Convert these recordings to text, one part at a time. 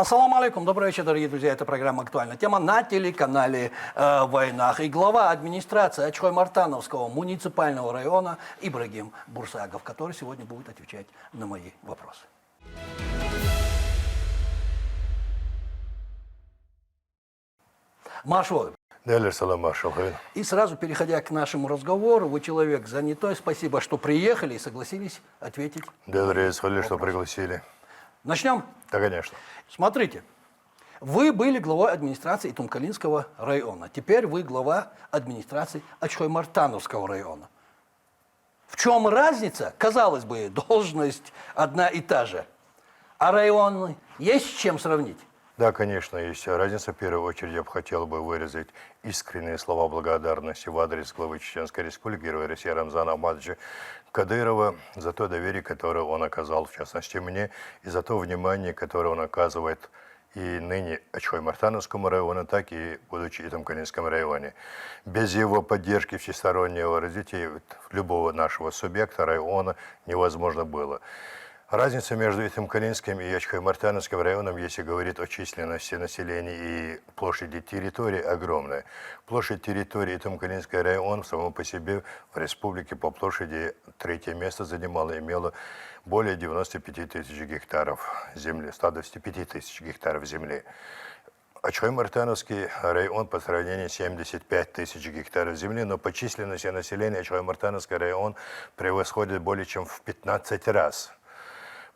Ассаламу алейкум, добрый вечер, дорогие друзья. Это программа «Актуальная тема» на телеканале «Войнах». И глава администрации Ачхой-Мартановского муниципального района Ибрагим Бурсагов, который сегодня будет отвечать на мои вопросы. Маршал. И сразу, переходя к нашему разговору, вы человек занятой. Спасибо, что приехали и согласились ответить. Что пригласили. Начнем? Да, конечно. Смотрите, вы были главой администрации Итумкалинского района. Теперь вы глава администрации Ачхой-Мартановского района. В чем разница? Казалось бы, должность одна и та же. А районы есть с чем сравнить? Да, конечно, есть разница. В первую очередь я бы хотел выразить искренние слова благодарности в адрес главы Чеченской Республики, героя России Рамзана Ахматовича Кадырова за то доверие, которое он оказал, в частности, мне, и за то внимание, которое он оказывает и ныне Ачхой-Мартановскому району, так и будучи Итумкалинском районе. Без его поддержки всестороннего развития любого нашего субъекта, района, невозможно было. Разница между Итумкалинским и Ачхой-Мартановским районом, если говорить о численности населения и площади территории, огромная. Площадь территории Итумкалинский район само по себе в республике по площади третье место занимало, имело более 95 тысяч гектаров земли, 125 тысяч гектаров земли. Ачхой-Мартановский район по сравнению 75 тысяч гектаров земли, но по численности населения Ачхой-Мартановский район превосходит более чем в 15 раз.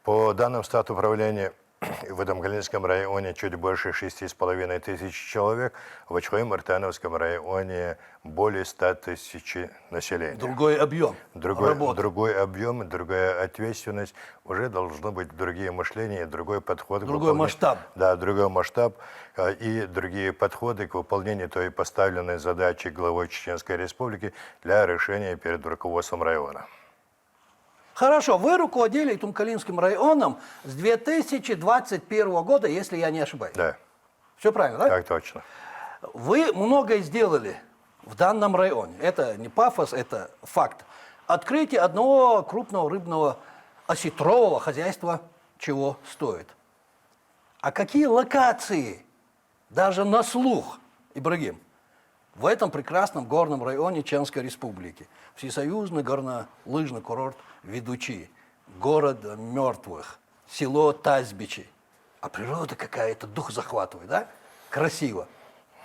По данным статуправления, в Итумкалинском районе чуть больше 6,5 тысяч человек, в Ачхой-Мартановском районе более 100 тысяч населения. Другой объем другой объем, другая ответственность, уже должно быть другие мышления, другой подход. Другой масштаб. Да, другой масштаб и другие подходы к выполнению той поставленной задачи главой Чеченской Республики для решения перед руководством района. Хорошо, вы руководили Итумкалинским районом с 2021 года, если я не ошибаюсь. Да. Все правильно, да? Так точно. Вы многое сделали в данном районе. Это не пафос, это факт. Открытие одного крупного рыбного осетрового хозяйства чего стоит. А какие локации, даже на слух, Ибрагим, в этом прекрасном горном районе Чеченской Республики? Всесоюзный горнолыжный курорт Ведучи, город мертвых, село Тазбичи. А природа какая-то, дух захватывает, да? Красиво.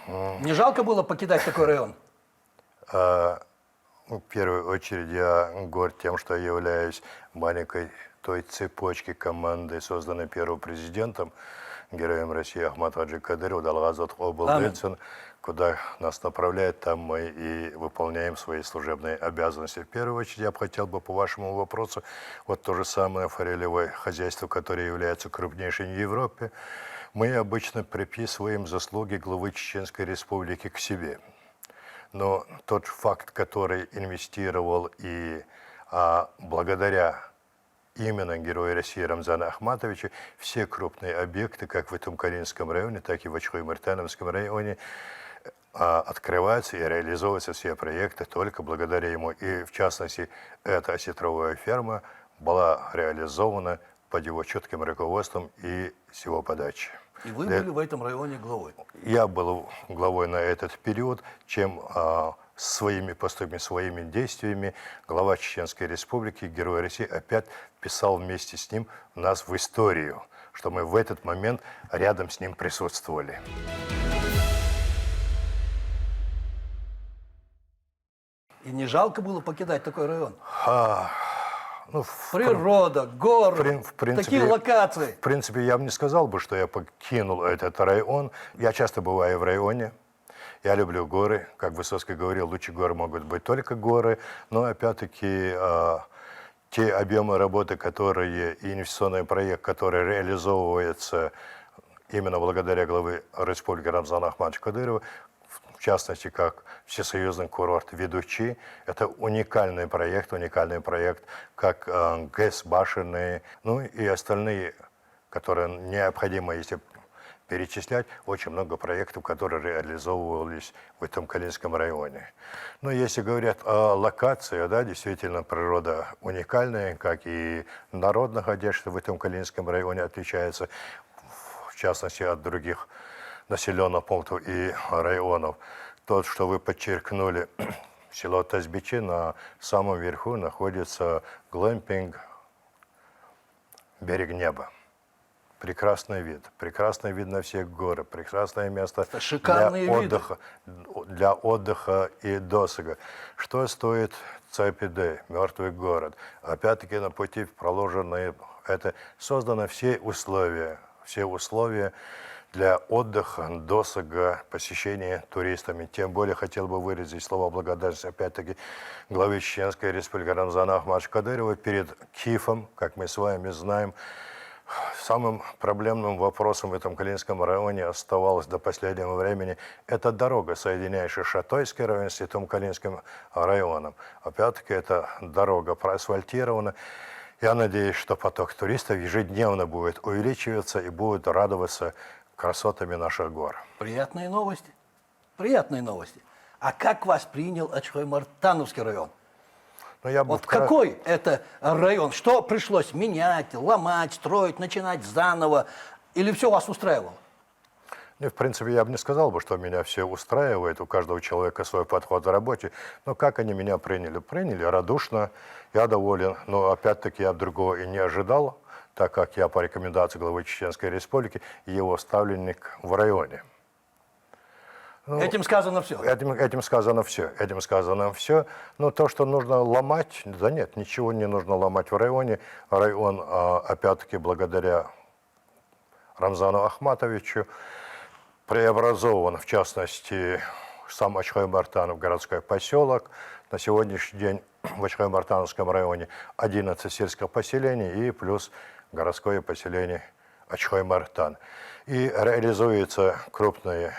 Не жалко было покидать такой район? В первую очередь я горд тем, что я являюсь маленькой той цепочки команды, созданной первым президентом, героем России Ахматом Хаджи Кадыров, Далгазат Облдыцин, куда нас направляют, там мы и выполняем свои служебные обязанности. В первую очередь я бы хотел по вашему вопросу, вот то же самое форелевое хозяйство, которое является крупнейшим в Европе, мы обычно приписываем заслуги главы Чеченской Республики к себе. Но тот факт, который инвестировал и благодаря именно герою России Рамзана Ахматовича, все крупные объекты, как в Итумкалинском районе, так и в Ачхой-Мартановском районе, открываются и реализовываются все проекты только благодаря ему. И в частности, эта осетровая ферма была реализована под его четким руководством и с его подачи. И вы были в этом районе главой? Я был главой на этот период, чем своими поступками, своими действиями глава Чеченской Республики, герой России, опять писал вместе с ним нас в историю, что мы в этот момент рядом с ним присутствовали. И не жалко было покидать такой район? Природа, горы, такие локации. В принципе, я бы не сказал бы, что я покинул этот район. Я часто бываю в районе. Я люблю горы. Как Высоцкий говорил, лучше горы могут быть только горы. Но опять-таки те объемы работы, которые и инвестиционный проект, который реализовывается именно благодаря главе Республики Рамзану Ахматовичу Кадырову, в частности, как всесоюзный курорт Ведучи. Это уникальный проект, как ГЭС, башенные, ну и остальные, которые необходимо, если перечислять, очень много проектов, которые реализовывались в Итумкалинском районе. Но если говорят о локации, да, действительно природа уникальная, как и народ, находящийся в Итумкалинском районе, отличается. В частности от других населенных пунктов и районов. Тот, что вы подчеркнули, село Тазбичи, на самом верху находится глэмпинг «Берег неба». Прекрасный вид на все горы, прекрасное место Это шикарные для отдыха и досуга. Что стоит Цайпиде, мертвый город? Опять-таки на пути проложены, это созданы все условия для отдыха, досуга, посещения туристами. Тем более хотел бы выразить слова благодарности, опять-таки, главе Чеченской Республики Рамзану Ахматовичу Кадырову перед Кифом, как мы с вами знаем. Самым проблемным вопросом в этом Калининском районе оставалось до последнего времени это дорога, соединяющая Шатойский район с Святым Калининским районом. Опять-таки эта дорога проасфальтирована. Я надеюсь, что поток туристов ежедневно будет увеличиваться и будет радоваться красотами наших гор. Приятные новости. Приятные новости. А как вас принял Ачхой-Мартановский район? Но я бы Вот какой это район? Что пришлось менять, ломать, строить, начинать заново? Или все вас устраивало? В принципе, я бы не сказал, что меня все устраивает, у каждого человека свой подход к работе. Но как они меня приняли? Приняли радушно, я доволен. Но опять-таки я другого и не ожидал, так как я по рекомендации главы Чеченской Республики его ставленник в районе. Этим сказано все. Этим сказано все. Но то, что нужно ломать, да нет, ничего не нужно ломать в районе. Район, опять-таки, благодаря Рамзану Ахматовичу, преобразован, в частности, сам Ачхой-Мартанов городской поселок. На сегодняшний день в Ачхой-Мартановском районе 11 сельских поселений и плюс городское поселение Ачхой-Мартан. И реализуются крупные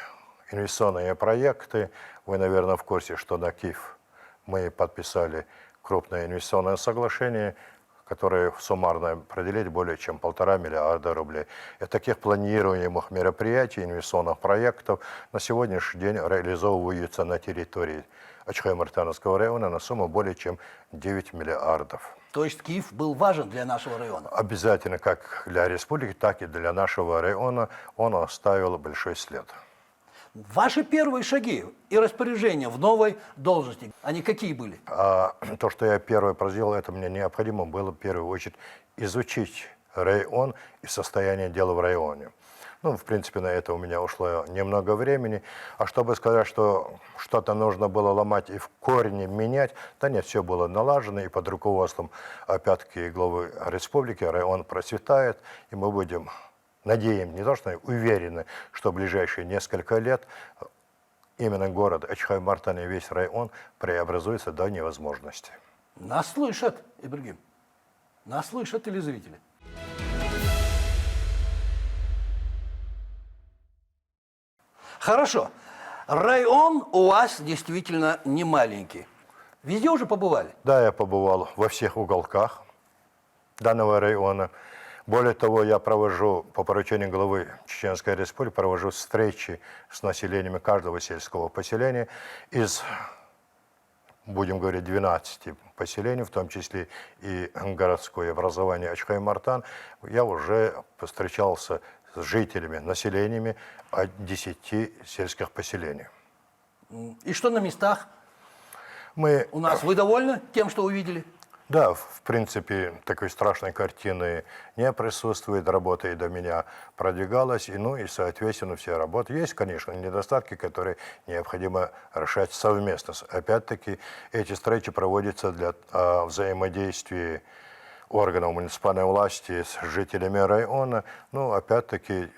инвестиционные проекты. Вы, наверное, в курсе, что на Киев мы подписали крупное инвестиционное соглашение, которое суммарно определить более чем 1,5 миллиарда рублей. И таких планируемых мероприятий, инвестиционных проектов на сегодняшний день реализовываются на территории Ачхой-Мартановского района на сумму более чем 9 миллиардов. То есть Киев был важен для нашего района? Обязательно, как для республики, так и для нашего района он оставил большой след. Ваши первые шаги и распоряжения в новой должности, они какие были? То, что я первое проделал, это мне необходимо было в первую очередь изучить район и состояние дела в районе. Ну, в принципе, на это у меня ушло немного времени. А чтобы сказать, что что-то нужно было ломать и в корне менять, да нет, все было налажено, и под руководством, опять-таки, главы республики район процветает, и мы будем... Надеемся, не то что уверены, что в ближайшие несколько лет именно город Ачхой-Мартан и весь район преобразуется до невозможности. Нас слышат, Ибрагим. Нас слышат телезрители. Хорошо. Район у вас действительно не маленький. Везде уже побывали? Да, я побывал во всех уголках данного района. Более того, я провожу, по поручению главы Чеченской Республики, провожу встречи с населением каждого сельского поселения из, будем говорить, 12 поселений, в том числе и городское образование Ачхой-Мартан. Я уже встречался с жителями, населениями от 10 сельских поселений. И что на местах? Вы довольны тем, что увидели? Да, в принципе, такой страшной картины не присутствует, работа и до меня продвигалась, и соответственно, все работы. Есть, конечно, недостатки, которые необходимо решать совместно. Опять-таки, эти встречи проводятся для взаимодействия органов муниципальной власти с жителями района. Опять-таки,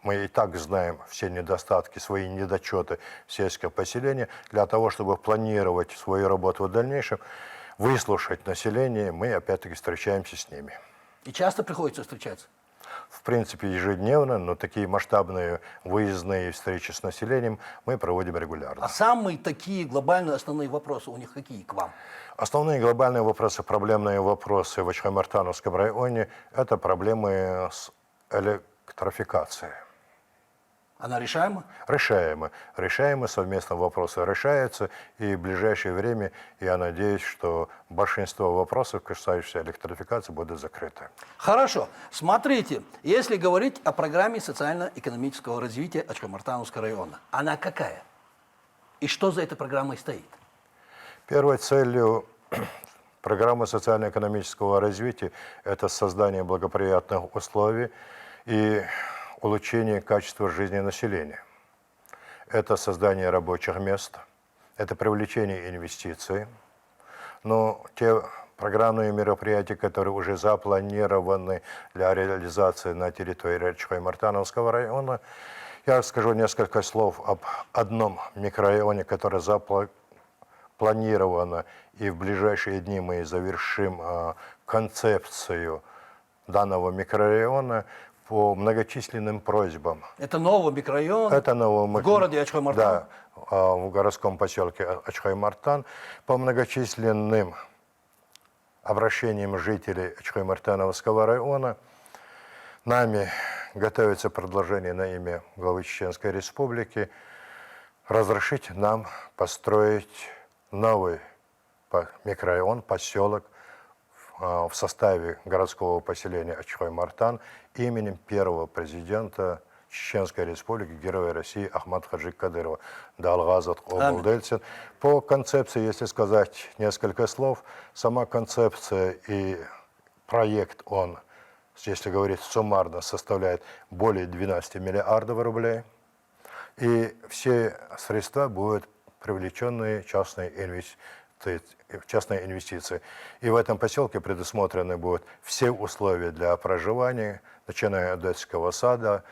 мы и так знаем все недостатки, свои недочеты сельского поселения. Для того, чтобы планировать свою работу в дальнейшем, выслушать население, мы опять-таки встречаемся с ними. И часто приходится встречаться? В принципе, ежедневно, но такие масштабные выездные встречи с населением мы проводим регулярно. А самые такие глобальные основные вопросы у них какие к вам? Основные глобальные вопросы, проблемные вопросы в Ачхой-Мартановском районе – это проблемы с электрификацией. Она решаема? Решаемо. Решаемо, совместно вопросы решаются, и в ближайшее время я надеюсь, что большинство вопросов, касающихся электрификации, будут закрыты. Хорошо. Смотрите, если говорить о программе социально-экономического развития Ачхой-Мартановского района, она какая? И что за этой программой стоит? Первой целью программы социально-экономического развития – это создание благоприятных условий и улучшение качества жизни населения. Это создание рабочих мест, это привлечение инвестиций. Но те программные мероприятия, которые уже запланированы для реализации на территории Ачхой-Мартановского района, я скажу несколько слов об одном микрорайоне, который запланировано, и в ближайшие дни мы завершим концепцию данного микрорайона по многочисленным просьбам. Это новый микрорайон в городе Ачхой-Мартан? Да, в городском поселке Ачхой-Мартан. По многочисленным обращениям жителей Ачхой-Мартановского района нами готовится предложение на имя главы Чеченской Республики разрешить нам построить новый микрорайон, поселок в составе городского поселения Ачхой-Мартан именем первого президента Чеченской Республики, Героя России Ахмад Хаджи Кадырова. Далгазат Обалдельцин. По концепции, если сказать несколько слов, сама концепция и проект, он, если говорить суммарно, составляет более 12 миллиардов рублей. И все средства будут привлеченные частные инвестиции. И в этом поселке предусмотрены будут все условия для проживания, начиная от детского сада,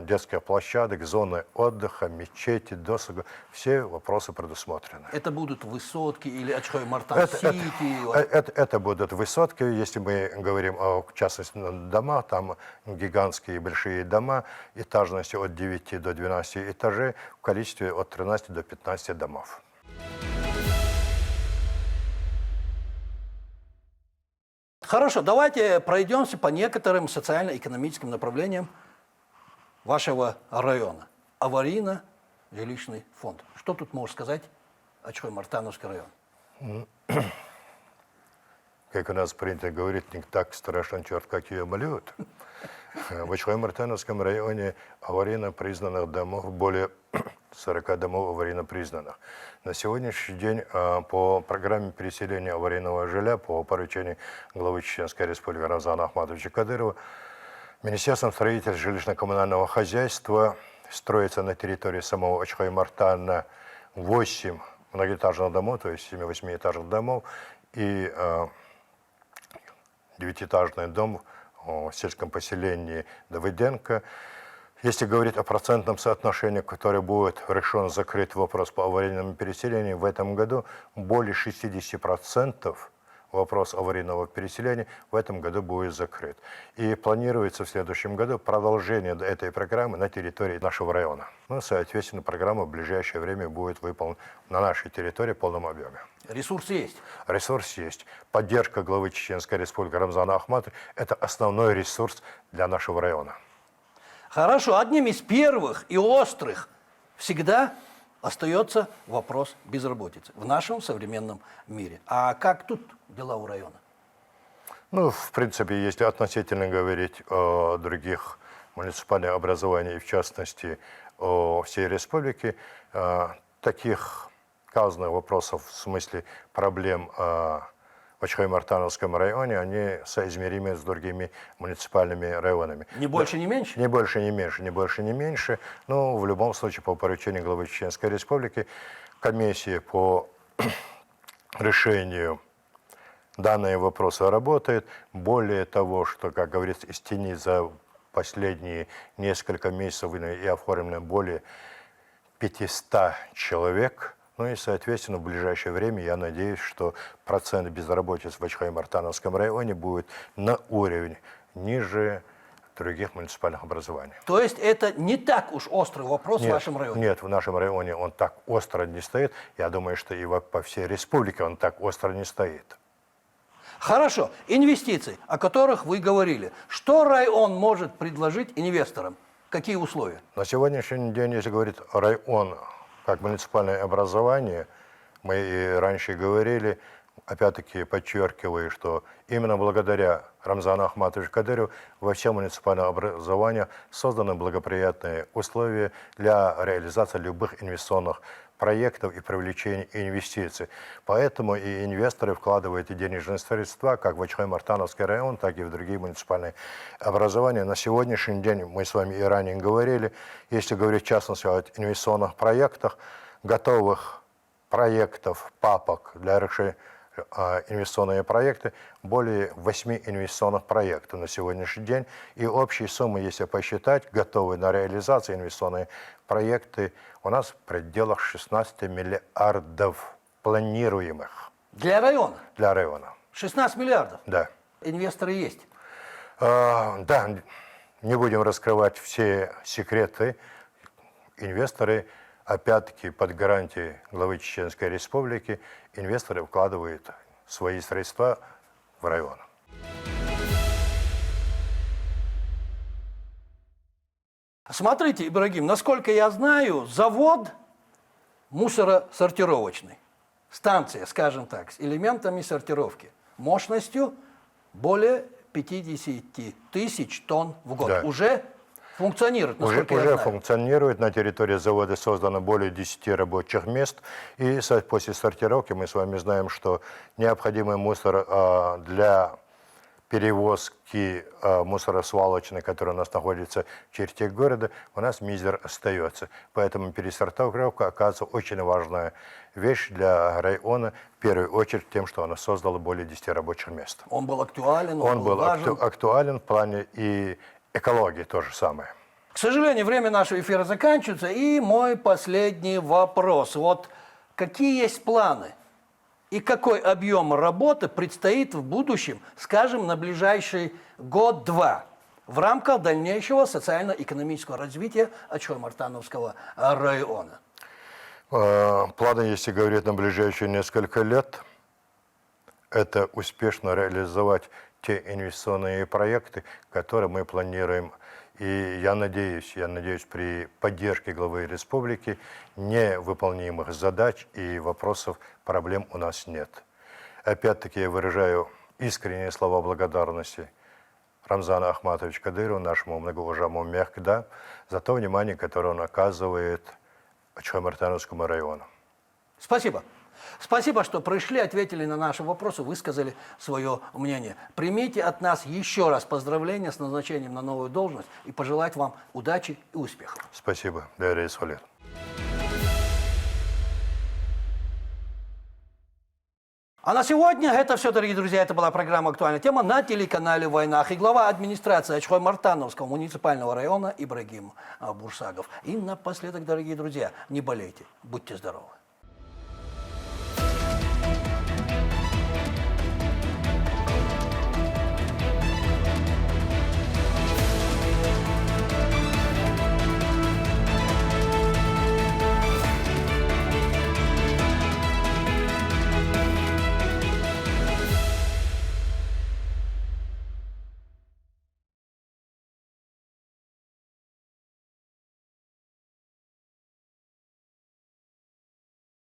детских площадок, зоны отдыха, мечети, досуга. Все вопросы предусмотрены. Это будут высотки или Ачхой-Мартан-Сити? Это будут высотки. Если мы говорим о, в частности, домах, там гигантские большие дома, этажностью от 9 до 12 этажей, в количестве от 13 до 15 домов. Хорошо, давайте пройдемся по некоторым социально-экономическим направлениям вашего района. Аварийно-жилищный фонд. Что тут можешь сказать Ачхой-Мартановский район? Как у нас принято говорить, не так страшен черт, как ее малюют. В Ачхой-Мартановском районе аварийно признанных домов более 40 домов аварийно признанных. На сегодняшний день по программе переселения аварийного жилья по поручению главы Чеченской Республики Рамзана Ахматовича Кадырова Министерством строительства жилищно-коммунального хозяйства строится на территории самого Ачхой-Мартана 8 многоэтажных домов, то есть 7-8-этажных домов, и 9-этажный дом в сельском поселении Давыденко. Если говорить о процентном соотношении, которое будет решен закрыть вопрос по аварийному переселению, в этом году более 60% вопрос аварийного переселения в этом году будет закрыт. И планируется в следующем году продолжение этой программы на территории нашего района. Ну, соответственно, программа в ближайшее время будет выполнена на нашей территории в полном объеме. Ресурс есть? Ресурс есть. Поддержка главы Чеченской Республики Рамзана Ахматовича – это основной ресурс для нашего района. Хорошо, одним из первых и острых всегда остается вопрос безработицы в нашем современном мире. А как тут дела у района? Ну, в принципе, если относительно говорить о других муниципальных образованиях, и в частности о всей республике, таких казанных вопросов в смысле проблем в Ачхой-Мартановском районе, они соизмеримы с другими муниципальными районами. Ни больше, ни меньше? Ни больше, ни меньше, ни больше, ни меньше. Но в любом случае, по поручению главы Чеченской Республики, комиссия по решению данные вопросы работает. Более того, что, как говорится, из тени за последние несколько месяцев и оформлено более 500 человек. Ну и, соответственно, в ближайшее время я надеюсь, что процент безработицы в Ачхой-Мартановском районе будет на уровень ниже других муниципальных образований. То есть это не так уж острый вопрос в вашем районе? Нет, в нашем районе он так остро не стоит. Я думаю, что и по всей республике он так остро не стоит. Хорошо. Инвестиции, о которых вы говорили. Что район может предложить инвесторам? Какие условия? На сегодняшний день, если говорить о район как муниципальное образование, мы и раньше говорили, опять-таки подчеркиваю, что именно благодаря Рамзану Ахматовичу Кадырову во всем муниципальном образовании созданы благоприятные условия для реализации любых инвестиционных проектов и привлечения инвестиций. Поэтому и инвесторы вкладывают и денежные средства как в Ачхой-Мартановский район, так и в другие муниципальные образования. На сегодняшний день, мы с вами и ранее говорили, если говорить в частности о инвестиционных проектах, готовых проектов, папок для решения инвестиционные проекты, более 8 инвестиционных проектов на сегодняшний день. И общие суммы, если посчитать, готовые на реализацию инвестиционные проекты, у нас в пределах 16 миллиардов планируемых. Для района? Для района. 16 миллиардов? Да. Инвесторы есть? Да, не будем раскрывать все секреты. Инвесторы, опять-таки, под гарантией главы Чеченской Республики, инвесторы вкладывают свои средства в район. Смотрите, Ибрагим, насколько я знаю, завод мусоросортировочный, станция, скажем так, с элементами сортировки, мощностью более 50 тысяч тонн в год. Да. Уже функционирует, насколько я Уже знаю. функционирует. На территории завода создано более 10 рабочих мест. И после сортировки мы с вами знаем, что необходимый мусор для перевозки мусоросвалочной, который у нас находится в черте города, у нас мизер остается. Поэтому пересортировка оказывается очень важная вещь для района, в первую очередь тем, что она создала более 10 рабочих мест. Он был актуален, Он был важен. актуален в плане и экологии то же самое. К сожалению, время нашего эфира заканчивается. И мой последний вопрос. Вот какие есть планы и какой объем работы предстоит в будущем, скажем, на ближайший год-два, в рамках дальнейшего социально-экономического развития Ачхой-Мартановского района? Планы, если говорить на ближайшие несколько лет, это успешно реализовать те инвестиционные проекты, которые мы планируем. И я надеюсь, при поддержке главы республики невыполнимых задач и вопросов, проблем у нас нет. Опять-таки я выражаю искренние слова благодарности Рамзану Ахматовичу Кадырову, нашему многоуважаемому Мехкда, за то внимание, которое он оказывает Ачхой-Мартановскому району. Спасибо. Спасибо, что пришли, ответили на наши вопросы, высказали свое мнение. Примите от нас еще раз поздравления с назначением на новую должность и пожелать вам удачи и успехов. Спасибо, Дарья Исвалет. А на сегодня это все, дорогие друзья. Это была программа «Актуальная тема» на телеканале «Войнах». И глава администрации Ачхой-Мартановского муниципального района Ибрагим Бурсагов. И напоследок, дорогие друзья, не болейте, будьте здоровы.